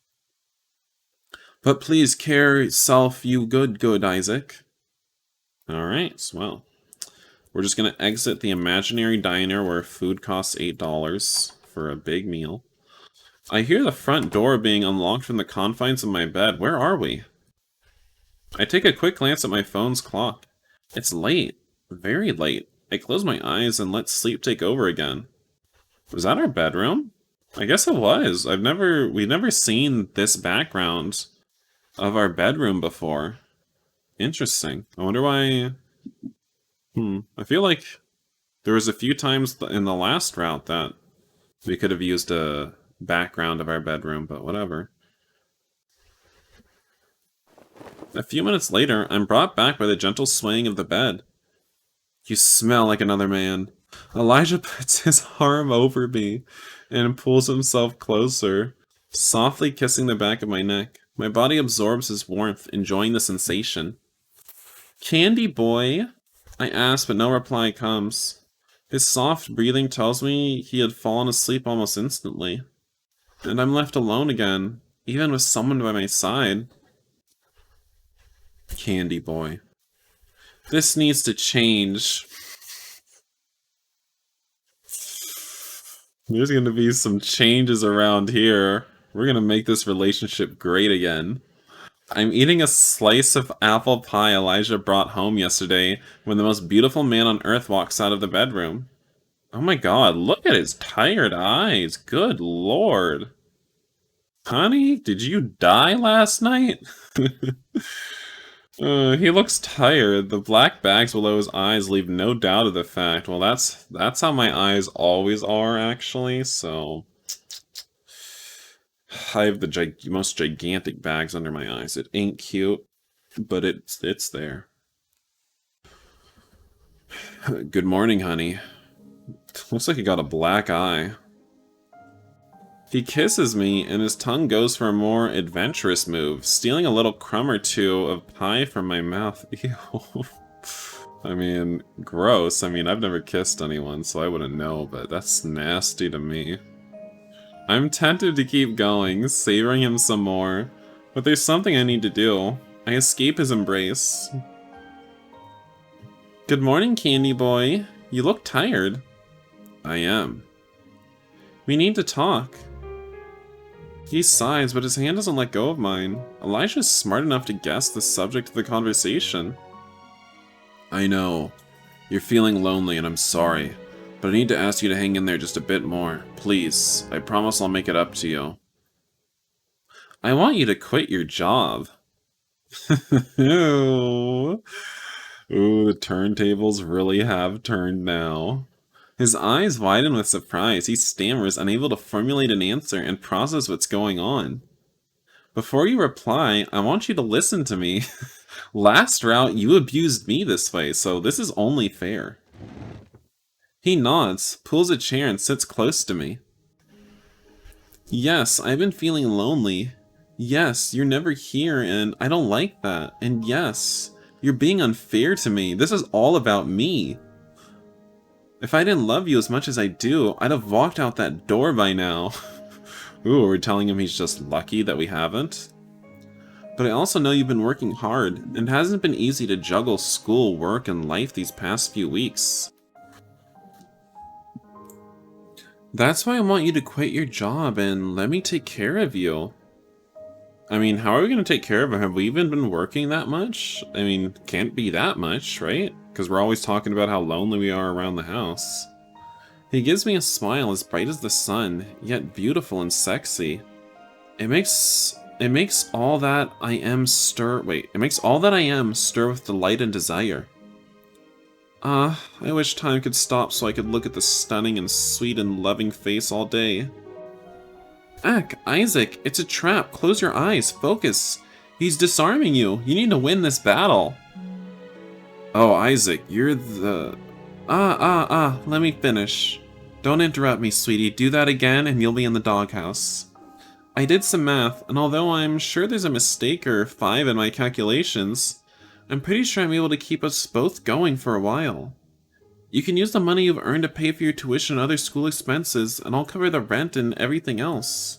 But please care self you good, Isaac. Alright, well, we're just going to exit the imaginary diner where food costs $8 for a big meal. I hear the front door being unlocked from the confines of my bed. Where are we? I take a quick glance at my phone's clock. It's late. Very late. I close my eyes and let sleep take over again. Was that our bedroom? I guess it was. We've never seen this background of our bedroom before. Interesting. I wonder why... I feel like there was a few times in the last route that we could have used a background of our bedroom, but whatever. A few minutes later, I'm brought back by the gentle swaying of the bed. You smell like another man. Elijah puts his arm over me and pulls himself closer, softly kissing the back of my neck. My body absorbs his warmth, enjoying the sensation. Candy boy? I ask, but no reply comes. His soft breathing tells me he had fallen asleep almost instantly. And I'm left alone again, even with someone by my side. Candy boy. This needs to change. There's gonna be some changes around here. We're gonna make this relationship great again. I'm eating a slice of apple pie Elijah brought home yesterday when the most beautiful man on earth walks out of the bedroom. Oh my god, look at his tired eyes. Good lord. Honey, did you die last night? He looks tired. The black bags below his eyes leave no doubt of the fact. Well, that's how my eyes always are, actually, so... I have the most gigantic bags under my eyes. It ain't cute, but it's there. Good morning, honey. Looks like he got a black eye. He kisses me, and his tongue goes for a more adventurous move, stealing a little crumb or two of pie from my mouth. Ew. I mean, gross. I mean, I've never kissed anyone, so I wouldn't know, but that's nasty to me. I'm tempted to keep going, savoring him some more, but there's something I need to do. I escape his embrace. Good morning, Candy Boy. You look tired. I am. We need to talk. He sighs, but his hand doesn't let go of mine. Elijah's smart enough to guess the subject of the conversation. I know. You're feeling lonely, and I'm sorry. But I need to ask you to hang in there just a bit more. Please. I promise I'll make it up to you. I want you to quit your job. Ooh, the turntables really have turned now. His eyes widen with surprise. He stammers, unable to formulate an answer and process what's going on. Before you reply, I want you to listen to me. Last route, you abused me this way, so this is only fair. He nods, pulls a chair, and sits close to me. Yes, I've been feeling lonely. Yes, you're never here, and I don't like that. And yes, you're being unfair to me. This is all about me. If I didn't love you as much as I do, I'd have walked out that door by now. Ooh, we're telling him he's just lucky that we haven't? But I also know you've been working hard, and it hasn't been easy to juggle school, work, and life these past few weeks. That's why I want you to quit your job and let me take care of you. I mean, how are we going to take care of him? Have we even been working that much? I mean, can't be that much, right? Because we're always talking about how lonely we are around the house. He gives me a smile as bright as the sun, yet beautiful and sexy. It makes all that I am stir with delight and desire. I wish time could stop so I could look at the stunning and sweet and loving face all day. Ack, Isaac, it's a trap. Close your eyes. Focus. He's disarming you. You need to win this battle. Oh, Isaac, you're the... Let me finish. Don't interrupt me, sweetie. Do that again and you'll be in the doghouse. I did some math, and although I'm sure there's a mistake or 5 in my calculations, I'm pretty sure I'm able to keep us both going for a while. You can use the money you've earned to pay for your tuition and other school expenses, and I'll cover the rent and everything else.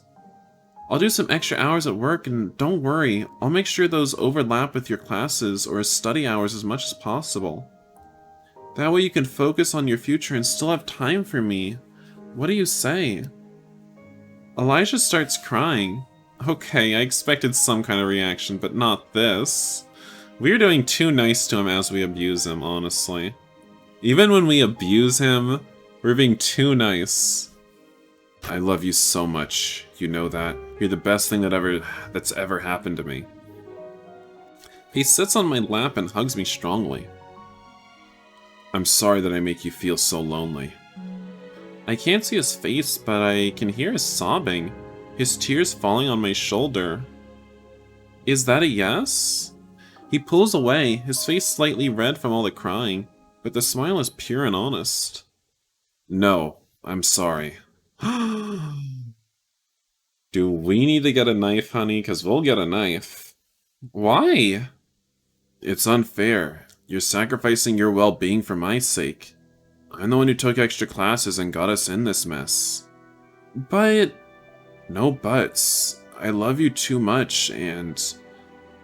I'll do some extra hours at work, and don't worry, I'll make sure those overlap with your classes or study hours as much as possible. That way you can focus on your future and still have time for me. What do you say? Elijah starts crying. Okay, I expected some kind of reaction, but not this. We're doing too nice to him as we abuse him, honestly. Even when we abuse him, we're being too nice. I love you so much. You know that. You're the best thing that's ever happened to me. He sits on my lap and hugs me strongly. I'm sorry that I make you feel so lonely. I can't see his face, but I can hear his sobbing, his tears falling on my shoulder. Is that a yes? He pulls away, his face slightly red from all the crying, but the smile is pure and honest. No, I'm sorry. Do we need to get a knife, honey? Because we'll get a knife. Why? It's unfair. You're sacrificing your well-being for my sake. I'm the one who took extra classes and got us in this mess. But... no buts. I love you too much, and...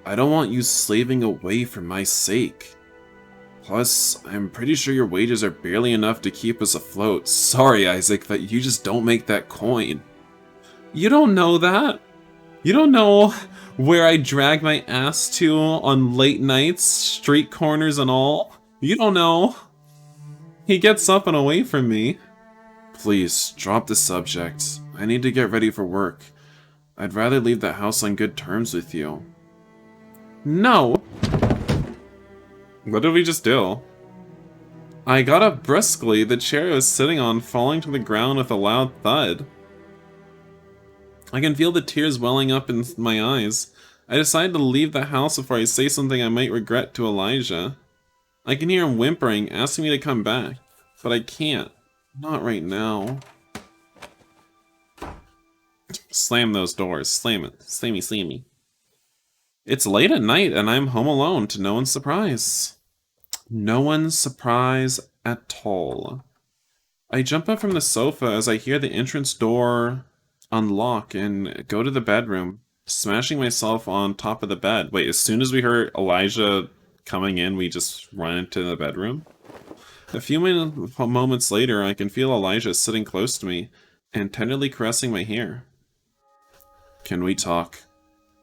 I don't want you slaving away for my sake. Plus, I'm pretty sure your wages are barely enough to keep us afloat. Sorry, Isaac, but you just don't make that coin. You don't know that. You don't know where I drag my ass to on late nights, street corners and all. You don't know. He gets up and away from me. Please, drop the subject. I need to get ready for work. I'd rather leave the house on good terms with you. No. What did we just do? I got up brusquely, the chair I was sitting on falling to the ground with a loud thud. I can feel the tears welling up in my eyes. I decide to leave the house before I say something I might regret to Elijah. I can hear him whimpering, asking me to come back, but I can't. Not right now. Slam those doors. Slam it. Slammy, slammy. It's late at night and I'm home alone to no one's surprise. No one's surprise at all. I jump up from the sofa as I hear the entrance door unlock and go to the bedroom, smashing myself on top of the bed. Wait, as soon as we heard Elijah coming in, we just run into the bedroom? A few moments later, I can feel Elijah sitting close to me and tenderly caressing my hair. Can we talk?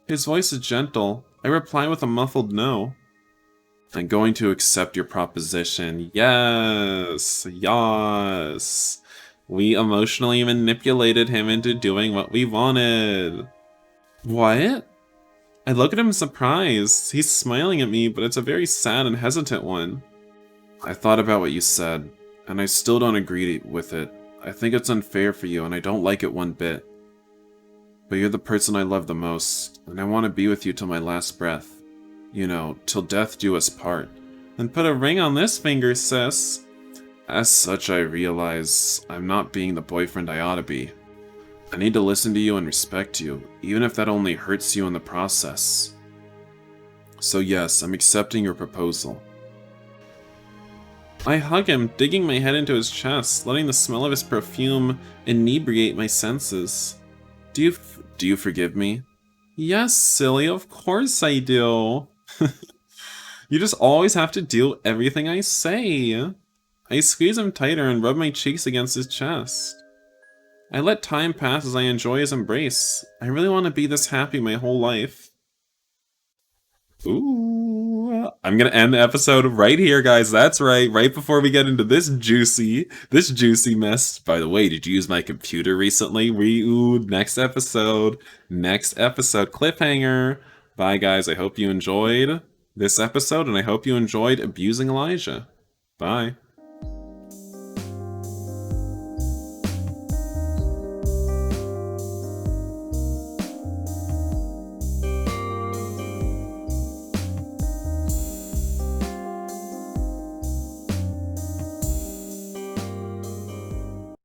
His voice is gentle. I reply with a muffled no. I'm going to accept your proposition. Yes! Yes! We emotionally manipulated him into doing what we wanted. What? I look at him surprised. He's smiling at me, but it's a very sad and hesitant one. I thought about what you said, and I still don't agree with it. I think it's unfair for you, and I don't like it one bit. But you're the person I love the most, and I want to be with you till my last breath. You know, till death do us part. And put a ring on this finger, sis. As such, I realize I'm not being the boyfriend I ought to be. I need to listen to you and respect you, even if that only hurts you in the process. So yes, I'm accepting your proposal. I hug him, digging my head into his chest, letting the smell of his perfume inebriate my senses. Do you forgive me? Yes, silly, of course I do. You just always have to do everything I say. I squeeze him tighter and rub my cheeks against his chest. I let time pass as I enjoy his embrace. I really want to be this happy my whole life. Ooh. I'm gonna end the episode right here, guys. That's right before we get into this juicy mess. By the way, did you use my computer recently? Next episode. Cliffhanger. Bye, guys. I hope you enjoyed this episode, and I hope you enjoyed abusing Elijah. Bye.